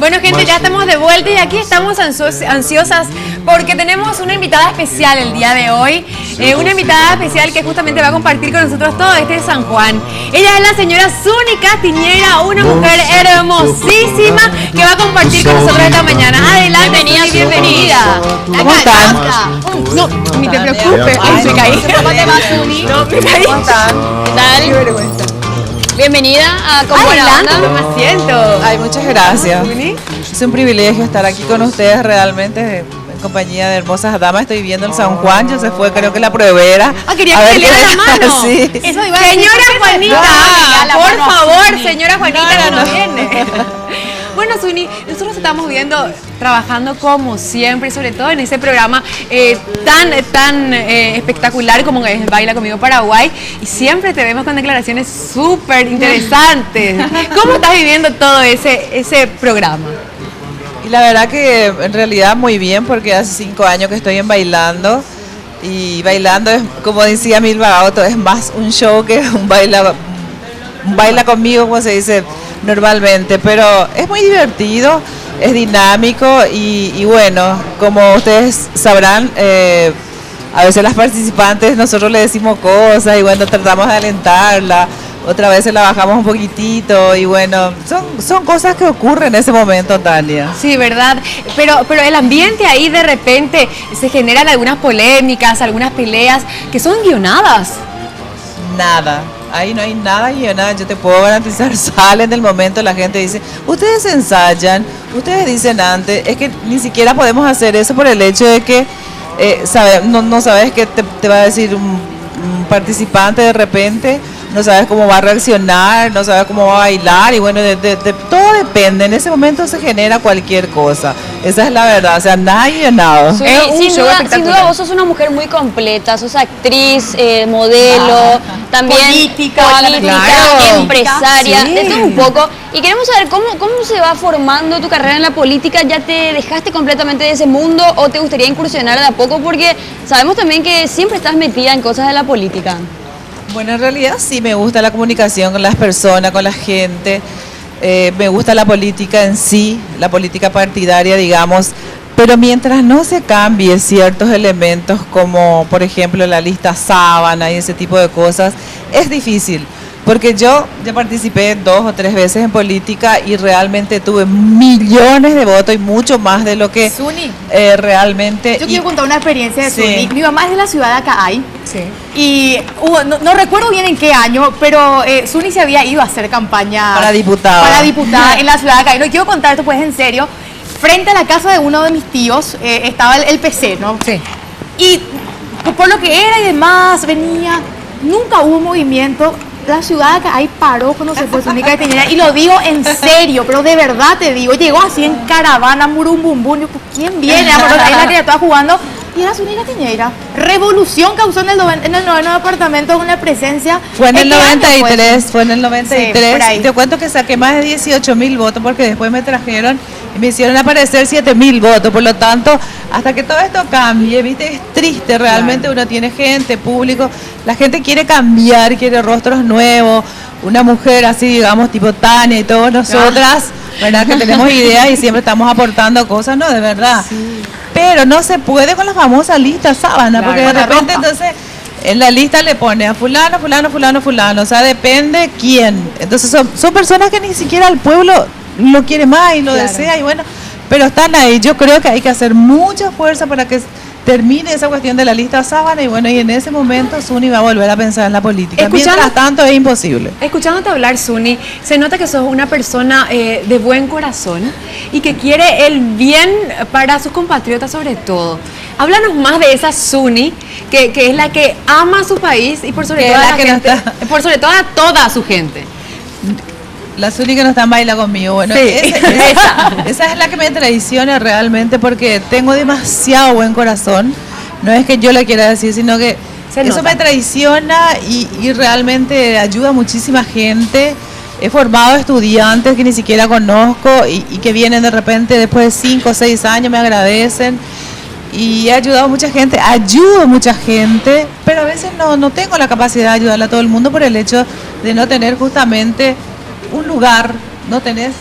Bueno, gente, ya estamos de vuelta y aquí estamos ansiosas porque tenemos una invitada especial el día de hoy. Una invitada especial que justamente va a compartir con nosotros todo este San Juan. Ella es la señora Suni Castiñera, una mujer hermosísima que va a compartir con nosotros esta mañana. Adelante, Suni, bienvenida. ¿Cómo están? No, ni te preocupes. Ay, me caí. ¿Cómo te va, Suni? No, me caí. ¿Cómo están? ¿Qué tal? Qué vergüenza. Bienvenida a Con Buena Adelante, Onda. me siento. Ay, muchas gracias. Suni. Es un privilegio estar aquí con ustedes realmente en compañía de hermosas damas. Estoy viviendo en San Juan, ya se fue, creo que la pruebera. Ah, quería que le diera la mano. Sí. Eso iba a decir, señora Juanita, por favor, señora Juanita, no viene. Bueno, Suni, nosotros estamos viendo, trabajando como siempre, sobre todo en ese programa tan espectacular como es Baila Conmigo Paraguay, y siempre te vemos con declaraciones súper interesantes. ¿Cómo estás viviendo todo ese programa? Y la verdad que en realidad muy bien, porque hace 5 años que estoy en Bailando. Y Bailando es, como decía Milva Auto, es más un show que un baila conmigo, como se dice normalmente. Pero es muy divertido, es dinámico y bueno, como ustedes sabrán, a veces las participantes nosotros le decimos cosas y bueno, tratamos de alentarla. Otra vez se la bajamos un poquitito y bueno, son cosas que ocurren en ese momento, Tania. Sí, ¿verdad? Pero el ambiente ahí de repente se generan algunas polémicas, algunas peleas que son guionadas. Nada, ahí no hay nada guionado, yo te puedo garantizar, salen del momento, la gente dice, ustedes ensayan, ustedes dicen antes, es que ni siquiera podemos hacer eso por el hecho de que no sabes qué te va a decir un participante de repente. No sabes cómo va a reaccionar, no sabes cómo va a bailar y bueno, todo depende. En ese momento se genera cualquier cosa. Esa es la verdad, o sea, nada guionado. Sin duda vos sos una mujer muy completa, sos actriz, modelo, también política, claro, empresaria, sí, de todo un poco. Y queremos saber cómo se va formando tu carrera en la política. ¿Ya te dejaste completamente de ese mundo o te gustaría incursionar de a poco? Porque sabemos también que siempre estás metida en cosas de la política. Bueno, en realidad sí me gusta la comunicación con las personas, con la gente, me gusta la política en sí, la política partidaria, digamos, pero mientras no se cambie ciertos elementos como, por ejemplo, la lista sábana y ese tipo de cosas, es difícil. Porque yo ya participé 2 o 3 veces en política y realmente tuve millones de votos y mucho más de lo que Suni, realmente... yo quiero contar una experiencia de Sí. Suni. Mi mamá es de la ciudad de Acay. Sí. Y no recuerdo bien en qué año, pero Suni se había ido a hacer campaña Para diputada. Para diputada en la ciudad de Acay. No quiero contar esto pues en serio. Frente a la casa de uno de mis tíos estaba el PC, ¿no? Sí. Y por lo que era y demás, venía, nunca hubo movimiento. La ciudad de Acay paró cuando se fue Suni Castiñera, y lo digo en serio, pero de verdad te digo, llegó así en caravana, murum bum bum, yo, ¿quién viene? Ahí la criatura jugando, y era Suni Castiñera. Revolución causó en el 9º departamento una presencia. Fue en el ¿Qué año 93, fue en el 93. por ahí. Te cuento que saqué más de 18.000 votos porque después me trajeron y me hicieron aparecer 7.000 votos. Por lo tanto, hasta que todo esto cambie, ¿viste? Es triste realmente. Uno tiene gente, público. La gente quiere cambiar, quiere rostros nuevos. Una mujer así, digamos, tipo Tania y todas nosotras, ¿verdad? Que tenemos ideas y siempre estamos aportando cosas, ¿no? De verdad. Sí. Pero no se puede con la famosa lista sábana, porque de repente entonces en la lista le pone a fulano, fulano, fulano, fulano, o sea, depende quién. Entonces son personas que ni siquiera el pueblo lo quiere más y lo desea y bueno, pero están ahí. Yo creo que hay que hacer mucha fuerza para que termine esa cuestión de la lista sábana y bueno, y en ese momento Suni va a volver a pensar en la política. Mientras tanto es imposible. Escuchándote hablar, Suni, se nota que sos una persona de buen corazón y que quiere el bien para sus compatriotas sobre todo. Háblanos más de esa Suni, que es la que ama a su país y por sobre todo a la gente, por sobre todo a toda su gente. La Suni que no está en Baila Conmigo, bueno, sí, esa es la que me traiciona realmente porque tengo demasiado buen corazón. No es que yo le quiera decir, sino que eso me traiciona y realmente ayuda a muchísima gente. He formado estudiantes que ni siquiera conozco y que vienen de repente después de 5 o 6 años, me agradecen. Y he ayudado a mucha gente, ayudo a mucha gente, pero a veces no tengo la capacidad de ayudarle a todo el mundo por el hecho de no tener justamente un lugar no tenés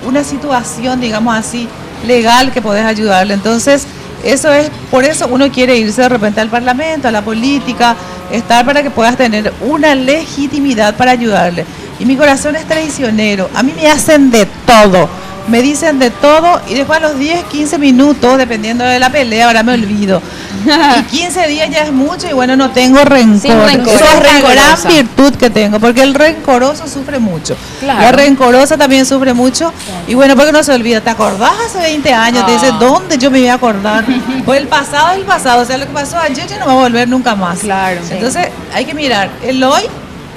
una situación, digamos así, legal que podés ayudarle. Entonces, eso es, por eso uno quiere irse de repente al Parlamento, a la política, estar para que puedas tener una legitimidad para ayudarle. Y mi corazón es traicionero, a mí me hacen de todo, me dicen de todo y después a los 10, 15 minutos, dependiendo de la pelea, ahora me olvido. Y 15 días ya es mucho y bueno, no tengo rencor. Sin rencor. Esa es la gran virtud que tengo, porque el rencoroso sufre mucho. Claro. La rencorosa también sufre mucho. Y bueno, porque no se olvida, ¿te acordás hace 20 años? Te dice, ¿dónde yo me voy a acordar? Pues el pasado es el pasado, o sea, lo que pasó ayer ya no va a volver nunca más. Claro. Entonces hay que mirar el hoy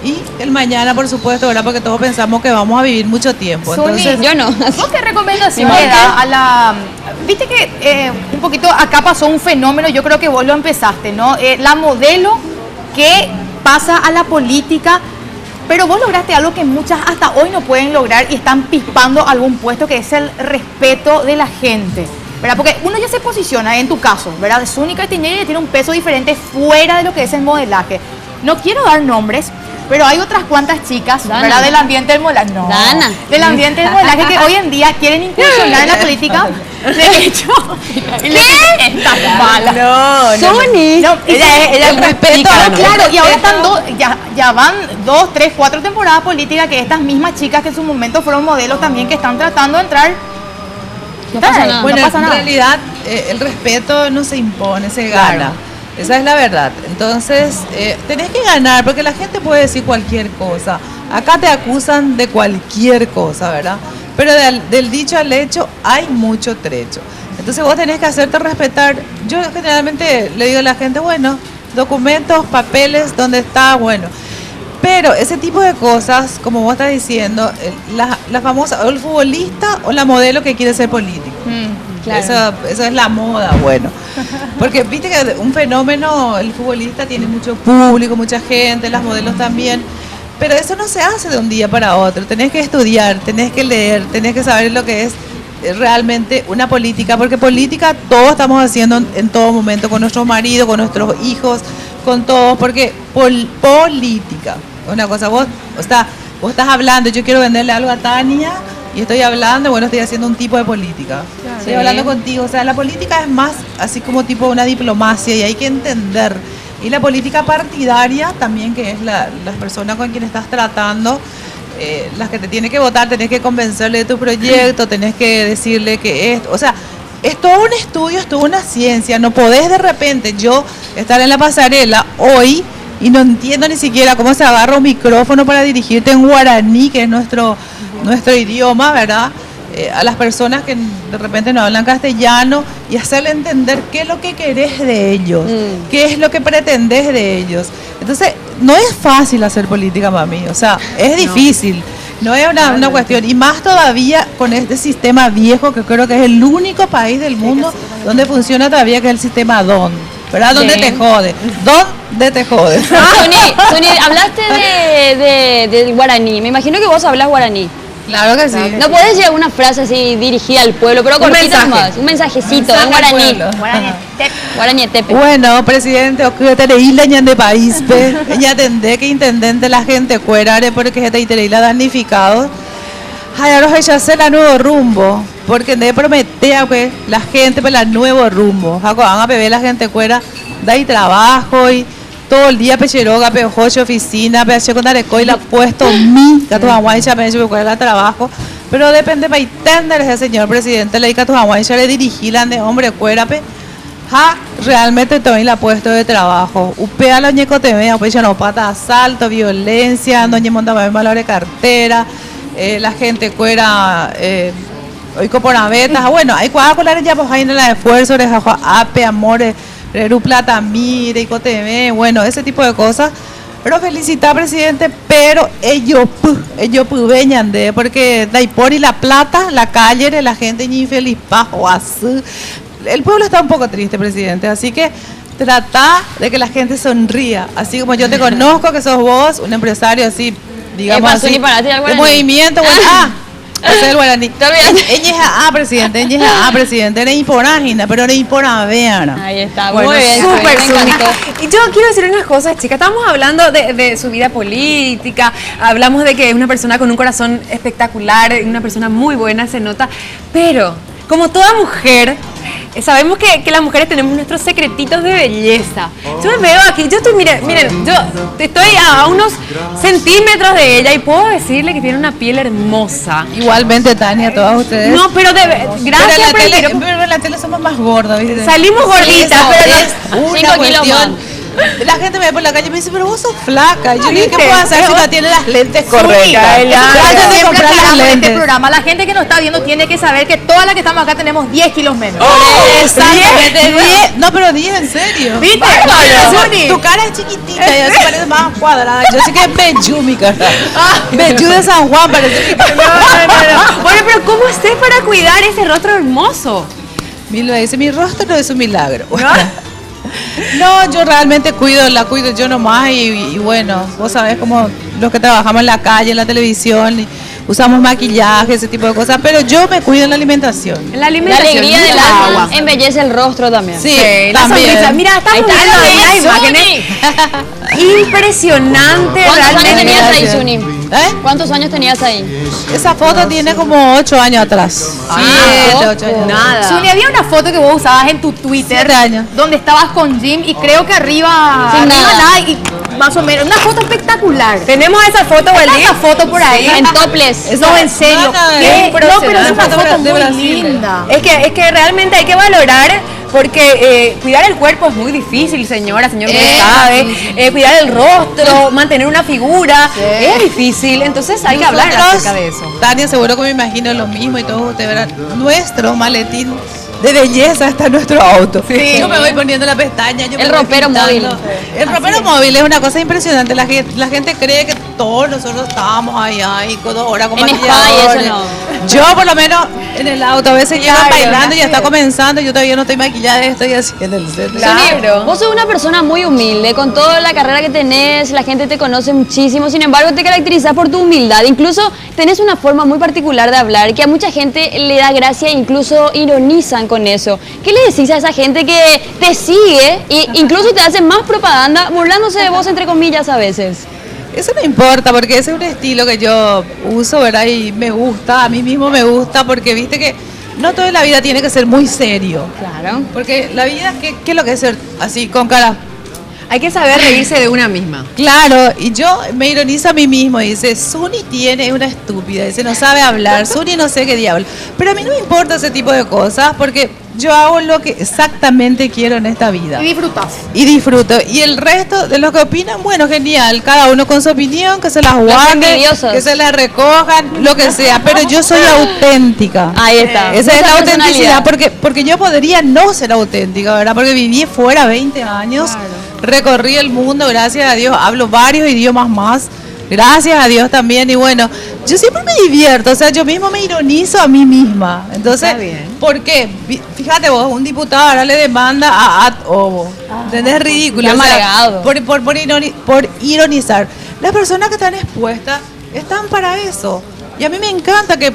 y el mañana, por supuesto, ¿verdad? Porque todos pensamos que vamos a vivir mucho tiempo. Suni, Entonces, Yo no. ¿Vos qué recomendación Sí, le ¿por das a la... Viste que un poquito acá pasó un fenómeno, yo creo que vos lo empezaste, ¿no? La modelo que pasa a la política, pero vos lograste algo que muchas hasta hoy no pueden lograr y están pispando algún puesto, que es el respeto de la gente, ¿verdad? Porque uno ya se posiciona, en tu caso, ¿verdad? Suni Castañeda tiene un peso diferente fuera de lo que es el modelaje. No quiero dar nombres, pero hay otras cuantas chicas, Dana. ¿verdad? Del ambiente del modelaje. No, Dana. del ambiente del modelaje que hoy en día quieren incursionar en la política. De hecho, ¿qué? Estás mala. Suni. No, Ella es respeto, no, ¿no? claro, y ahora están ya van 2, 3, 4 temporadas políticas que estas mismas chicas que en su momento fueron modelos también que están tratando de entrar. No pasa nada. bueno, no pasa en nada. realidad el respeto no se impone, se gana. Esa es la verdad. Entonces, tenés que ganar, porque la gente puede decir cualquier cosa. Acá te acusan de cualquier cosa, ¿verdad? Pero del dicho al hecho hay mucho trecho. Entonces vos tenés que hacerte respetar. Yo generalmente le digo a la gente, bueno, documentos, papeles, ¿dónde está? Bueno. Pero ese tipo de cosas, como vos estás diciendo, la famosa, o el futbolista o la modelo que quiere ser político. Claro. Eso es la moda, bueno. Porque viste que un fenómeno, el futbolista tiene mucho público, mucha gente, las modelos también. Pero eso no se hace de un día para otro. Tenés que estudiar, tenés que leer, tenés que saber lo que es realmente una política. Porque política todos estamos haciendo en todo momento, con nuestros maridos, con nuestros hijos, con todos. Porque política, una cosa, vos estás hablando, yo quiero venderle algo a Tania. Y estoy hablando, bueno, estoy haciendo un tipo de política. Estoy hablando contigo. O sea, la política es más así como tipo una diplomacia y hay que entender. Y la política partidaria también, que es las personas con quienes estás tratando, las que te tienen que votar, tenés que convencerle de tu proyecto, tenés que decirle que esto, o sea, es todo un estudio, es toda una ciencia. No podés de repente yo estar en la pasarela hoy y no entiendo ni siquiera cómo se agarra un micrófono para dirigirte en guaraní, que es nuestro idioma, ¿verdad? A las personas que de repente no hablan castellano y hacerle entender qué es lo que querés de ellos, qué es lo que pretendés de ellos. Entonces, no es fácil hacer política, mami, o sea, es difícil, no es una cuestión, y más todavía con este sistema viejo, que creo que es el único país del mundo donde funciona todavía, que es el sistema DON, ¿verdad? Donde te jode, ¿dónde te jode? Suni, hablaste del guaraní. Me imagino que vos hablas guaraní. Claro que sí. ¿No podés llevar una frase así dirigida al pueblo, pero cortita más? Un mensajecito en guaraní. Guaraní tepe. Bueno, presidente, o que te isla de país, ya tendré que intendente la gente cuerare porque se te isla damnificado. Ay, ahora ya sé la nuevo rumbo, porque de prometer que la gente para el nuevo rumbo. Van a beber la gente cuera, da ahí trabajo y todo el día pecheroga, pejocho, oficina, peche con areco y la puesto mi, que tu agua ya me hecho trabajo. Pero depende para entender ese señor presidente, le diga a tu agua ya le dirigilan de hombre cuérape. Realmente también la puesto de trabajo. Upea los ñecos te vea, pues ya no pata, asalto, violencia, doña monta valor de cartera, la gente cuera, hoy por abetas, bueno, hay cuadros ya pues hay en el esfuerzo, de ape, amores, Reru Plata, mire, y bueno, ese tipo de cosas. Pero felicitar, presidente, pero ellos veñan de, porque de ahí por y la plata, la calle, la gente ni infeliz, bajo, así. El pueblo está un poco triste, presidente, así que trata de que la gente sonría, así como yo te conozco, que sos vos, un empresario así, digamos así, de movimiento, bueno, Ese el guaraní. Te olvidaste. Ella es presidente, era imporágina, pero era imporaveana. Ahí está, Bueno, muy bien. súper, me Zuni. encantó. Y yo quiero decir unas cosas, chicas. Estamos hablando de su vida política, hablamos de que es una persona con un corazón espectacular, una persona muy buena, se nota, pero como toda mujer, sabemos que las mujeres tenemos nuestros secretitos de belleza. Yo me veo aquí, yo estoy, miren, yo estoy a unos centímetros de ella y puedo decirle que tiene una piel hermosa. Igualmente, Tania, todas ustedes. No, pero gracias por el piropo. Pero en la tele somos más gordas, ¿viste? Salimos gorditas, Eso pero es una 5 kilos cuestión. La gente me ve por la calle y me dice, pero vos sos flaca. Y yo le digo, ¿qué ¿viste? puedo hacer si no tiene las lentes correctas? Claro. Trata de Siempre comprar las aclaramos en este lentes. programa. La gente que nos está viendo tiene que saber que todas las que estamos acá tenemos 10 kilos menos. Exactamente. 10, no, pero 10 en serio. ¿Viste? Bárbaro. Zuni. Tu cara es chiquitita y así parece más cuadrada. Yo sé que es Bellú, mi cara. Bellú de San Juan parece que... no. Bueno, pero ¿cómo haces para cuidar ese rostro hermoso? Milo dice, mi rostro no es un milagro. No, yo realmente la cuido yo nomás y bueno, vos sabés como los que trabajamos en la calle, en la televisión, y usamos maquillaje, ese tipo de cosas, pero yo me cuido en la alimentación. La La alimentación, alegría del mucha alma agua. embellece el rostro también. Sí, La también. sonrisa. Mira, estamos Ahí está, viendo ahí Zuni. las imágenes. Impresionante, ¿Cuántos años realmente. tenías ahí, Gracias. Zuni? ¿Eh? ¿Cuántos años tenías ahí? Esa foto tiene como 8 años atrás. Ah, 8 años. nada. Zuni, había una foto que vos usabas en tu Twitter 7 años. donde estabas con Jim y creo que arriba, Sin arriba nada. y más o menos, una foto espectacular. Tenemos esa foto, ¿Está Wendy. esa foto por ahí? En topless. No, en serio. No, ¿Qué? no, No, pero es una foto foto de muy Brasil. linda. Es que realmente hay que valorar porque cuidar el cuerpo es muy difícil, señora, señor, que sabe. Cuidar el rostro, mantener una figura, es difícil. Entonces hay que hablar acerca de eso. Tania, seguro que me imagino lo mismo y todos ustedes verán. Nuestro maletín de belleza está en nuestro auto. Sí. Yo me voy poniendo la pestaña. Yo me El voy ropero pintando. móvil. El ropero móvil es una cosa impresionante. La gente cree que todos nosotros estábamos ahí con 2 horas con En spa y maquilladores. eso no. Yo por lo menos en el auto a veces llegan Claro, bailando y ya está claro. comenzando. Yo todavía no estoy maquillada, estoy así en el set. Claro. Vos sos una persona muy humilde, con toda la carrera que tenés, la gente te conoce muchísimo, sin embargo te caracterizás por tu humildad, incluso tenés una forma muy particular de hablar, que a mucha gente le da gracia e incluso ironizan con eso. ¿Qué le decís a esa gente que te sigue e incluso te hace más propaganda burlándose de vos entre comillas a veces? Eso no importa, porque ese es un estilo que yo uso, ¿verdad? Y me gusta, a mí mismo me gusta, porque viste que no toda la vida tiene que ser muy serio. Claro. Porque la vida, ¿qué es lo que es ser así, con cara? Hay que saber reírse de una misma. Claro, y yo me ironizo a mí mismo y dice, Zuni tiene una estúpida, dice, no sabe hablar, Zuni no sé qué diablo. Pero a mí no me importa ese tipo de cosas, porque yo hago lo que exactamente quiero en esta vida. Y disfrutas. Y disfruto. Y el resto de los que opinan, bueno, genial. Cada uno con su opinión, que se las guarde, envidiosos. que se las recojan, lo que sea. Pero yo soy auténtica. Ahí está. Esa es la autenticidad, personalidad. porque yo podría no ser auténtica, ¿verdad? Porque viví fuera 20 años, recorrí el mundo, gracias a Dios, hablo varios idiomas más. Gracias a Dios también, y bueno, yo siempre me divierto, o sea, yo mismo me ironizo a mí misma. Entonces, Está bien. ¿por qué? Fíjate vos, un diputado ahora le demanda a Ovo. ¿Entendés? Ridículo. Qué o sea, amargado. por ironizar. Las personas que están expuestas están para eso. Y a mí me encanta que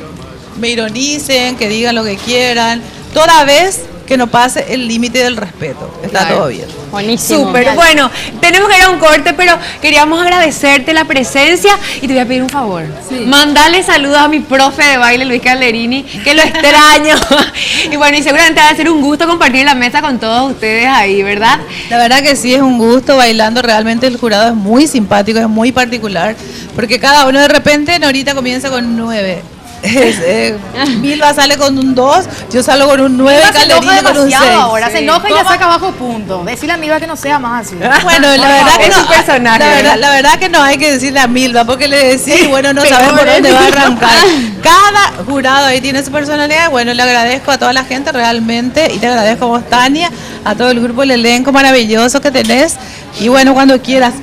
me ironicen, que digan lo que quieran, toda vez que no pase el límite del respeto. Está Claro. todo bien. Buenísimo. Súper, bueno, tenemos que ir a un corte, pero queríamos agradecerte la presencia y te voy a pedir un favor. Mandale saludos a mi profe de baile, Luis Calderini, que lo extraño. Y bueno, y seguramente va a ser un gusto compartir la mesa con todos ustedes ahí, ¿verdad? La verdad que sí, es un gusto bailando, realmente el jurado es muy simpático, es muy particular, porque cada uno de repente, Norita comienza con 9. Milva sale con un 2, yo salgo con un 9, Milva se enoja Calderini con un 6. demasiado ahora, se enoja y ya ¿Cómo? saca bajo punto. Decirle a Milva que no sea más así. Bueno, la verdad que Es no, un personaje, ¿verdad? la verdad que no hay que decirle a Milva, porque le decís, bueno, no sabes por dónde va a arrancar. Cada jurado ahí tiene su personalidad. Bueno, le agradezco a toda la gente realmente, y te agradezco a vos, Tania, a todo el grupo, el elenco maravilloso que tenés. Y bueno, cuando quieras.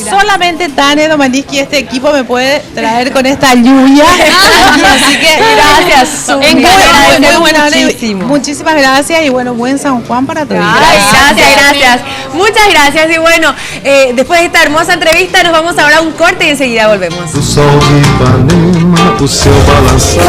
Solamente Tania Domaniski, este equipo me puede traer con esta lluvia. Así que Gracias, Zuni. muy buena. Muchísimo. Muchísimas gracias y bueno, buen San Juan para todos. Ay, gracias, gracias. Muchas gracias y bueno, después de esta hermosa entrevista nos vamos ahora a un corte y enseguida volvemos. O sol de Ipanema, o seu balançar.